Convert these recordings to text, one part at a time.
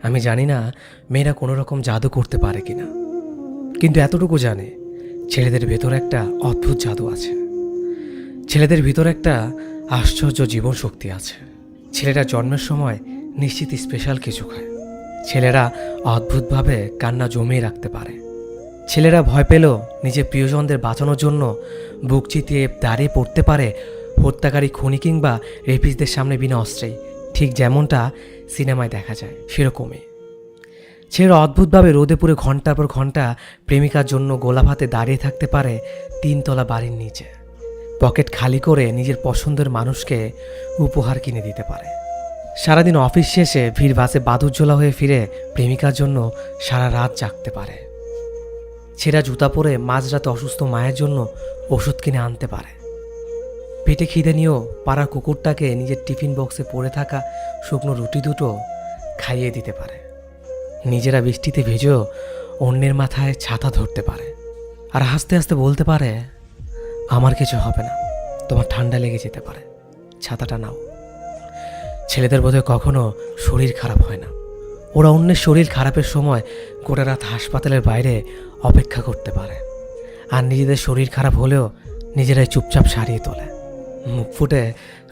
আমি জানি না মেয়েরা কোনো রকম জাদু করতে পারে কিনা, কিন্তু এতটুকু জানে ছেলেদের ভেতর একটা অদ্ভুত জাদু আছে। ছেলেদের ভিতর একটা আশ্চর্য জীবন শক্তি আছে। ছেলেরা জন্মের সময় নিশ্চিত স্পেশাল কিছু খায়। ছেলেরা অদ্ভুতভাবে কান্না জমিয়ে রাখতে পারে। ছেলেরা ভয় পেলেও নিজের প্রিয়জনদের বাঁচানোর জন্য বুক চিতিয়ে দাঁড়িয়ে পড়তে পারে হত্যাকারী খুনি কিংবা রেপিসদের সামনে বিনা অস্ত্রেই, ঠিক যেমনটা সিনেমায় দেখা যায় সেরকমই। ছেলেরা অদ্ভুতভাবে রোদে পুড়ে ঘন্টার পর ঘন্টা প্রেমিকার জন্য গোলাপ হাতে দাঁড়িয়ে থাকতে পারে 3 তলা বাড়ির নিচে। পকেট খালি করে নিজের পছন্দের মানুষকে উপহার কিনে দিতে পারে। সারাদিন অফিস শেষে ভিড় বাসে বাদুজ্জ্বলা হয়ে ফিরে প্রেমিকার জন্য সারা রাত জাগতে পারে। ছেঁড়া জুতা পরে মাঝরাতে অসুস্থ মায়ের জন্য ওষুধ কিনে আনতে পারে। পেটে খিদে নিয়েও পাড়ার কুকুরটাকে নিজের টিফিন বক্সে পড়ে থাকা শুকনো রুটি দুটো খাইয়ে দিতে পারে। নিজেরা বৃষ্টিতে ভেজেও অন্যের মাথায় ছাতা ধরতে পারে আর হাসতে হাসতে বলতে পারে, আমার কিছু হবে না, তোমার ঠান্ডা লেগে যেতে পারে, ছাতাটা নাও। ছেলেদের বোধহয় কখনো শরীর খারাপ হয় না। ওরা অন্যের শরীর খারাপের সময় গোটা রাত হাসপাতালের বাইরে অপেক্ষা করতে পারে, আর নিজেদের শরীর খারাপ হলেও নিজেরাই চুপচাপ সারিয়ে তোলে। মুখ ফুটে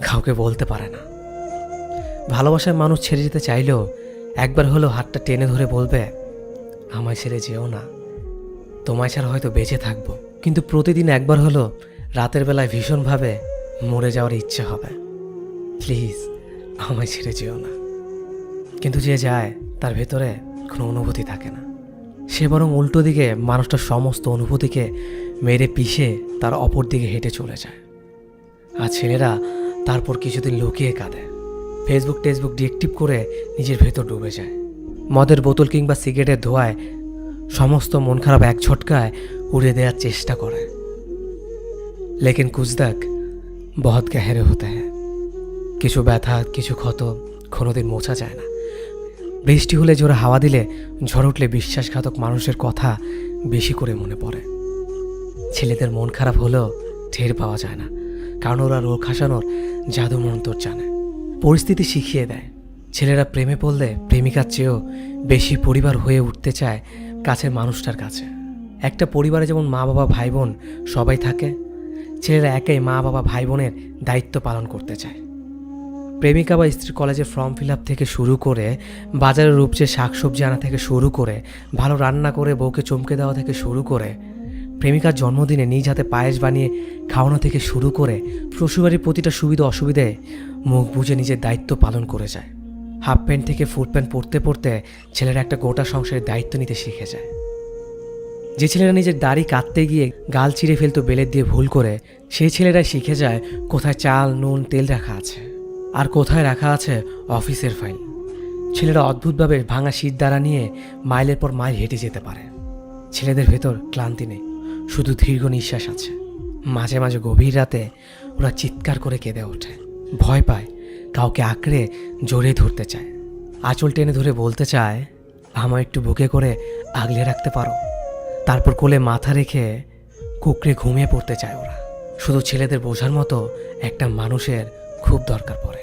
কাউকে বলতে পারে না। ভালোবাসার মানুষ ছেড়ে যেতে চাইলেও একবার হলেও হাতটা টেনে ধরে বলবে, আমায় ছেড়ে যেও না, তোমায় ছাড়া হয়তো বেঁচে থাকবো, কিন্তু প্রতিদিন একবার হলো রাতের বেলায় ভীষণভাবে মরে যাওয়ার ইচ্ছে হবে, প্লিজ আমায় ছেড়ে যেও না। কিন্তু যে যায় তার ভেতরে কোনো অনুভূতি থাকে না। সে বরং উল্টো দিকে মানুষটার সমস্ত অনুভূতিকে মেরে পিষে তার অপর দিকে হেঁটে চলে যায়। আর ছেলেরা তারপর কিছুদিন লুকিয়ে কাঁদে, ফেসবুক টেসবুক ডিএক্টিভ করে নিজের ভেতর ডুবে যায়। মদের বোতল কিংবা সিগারেটের ধোঁয়ায় সমস্ত মন খারাপ এক ঝটকায় উড়িয়ে দেওয়ার চেষ্টা করে। লেকিন কুছ তক বহুত গহরে হতে হ্যায়। কিছু ব্যথা, কিছু ক্ষত কোনোদিন মোছা যায় না। বৃষ্টি হলে জোরে হাওয়া দিলে, ঝড় উঠলে বিশ্বাসঘাতক মানুষের কথা বেশি করে মনে পড়ে। ছেলেদের মন খারাপ হলেও টের পাওয়া যায় না, কারণ ওরা রোগ হাসানোর জাদু মন্তর জানে। পরিস্থিতি শিখিয়ে দেয়। ছেলেরা প্রেমে পড়লে প্রেমিকার চেয়েও বেশি পরিবার হয়ে উঠতে চায় কাছের মানুষটার কাছে। একটা পরিবারে যেমন মা বাবা ভাই বোন সবাই থাকে, ছেলেরা একাই মা বাবা ভাই বোনের দায়িত্ব পালন করতে চায়। প্রেমিকা বা স্ত্রীর কলেজে ফর্ম ফিল আপ থেকে শুরু করে, বাজারের রূপচে শাকসবজি আনা থেকে শুরু করে, ভালো রান্না করে বউকে চমকে দেওয়া থেকে শুরু করে, প্রেমিকার জন্মদিনে নিজ হাতে পায়েস বানিয়ে খাওয়ানো থেকে শুরু করে, শ্বশুরবাড়ির প্রতিটা সুবিধা অসুবিধায় মুখ বুজে নিজের দায়িত্ব পালন করে যায়। হাফ প্যান্ট থেকে ফুল প্যান্ট পরতে পরতে ছেলেরা একটা গোটা সংসারের দায়িত্ব নিতে শিখে যায়। যে ছেলেরা নিজের দাড়ি কাটতে গিয়ে গাল চিড়ে ফেলতো বেলেট দিয়ে ভুল করে, সেই ছেলেরাই শিখে যায় কোথায় চাল নুন তেল রাখা আছে আর কোথায় রাখা আছে অফিসের ফাইল। ছেলেরা অদ্ভুতভাবে ভাঙা শীত দ্বারা নিয়ে মাইলের পর মাইল হেঁটে যেতে পারে। ছেলেদের ভেতর ক্লান্তি নেই, শুধু দীর্ঘ নিঃশ্বাস আছে। মাঝে মাঝে গভীর রাতে ওরা চিৎকার করে কেঁদে ওঠে, ভয় পায়, কাউকে আঁকড়ে জড়িয়ে ধরতে চায়, আঁচল টেনে ধরে বলতে চায়, আমায় একটু বুকে করে আগলে রাখতে পারো। তারপর কোলে মাথা রেখে কুকড়ে ঘুমিয়ে পড়তে চায় ওরা। শুধু ছেলেদের বোঝার মতো একটা মানুষের খুব দরকার পড়ে।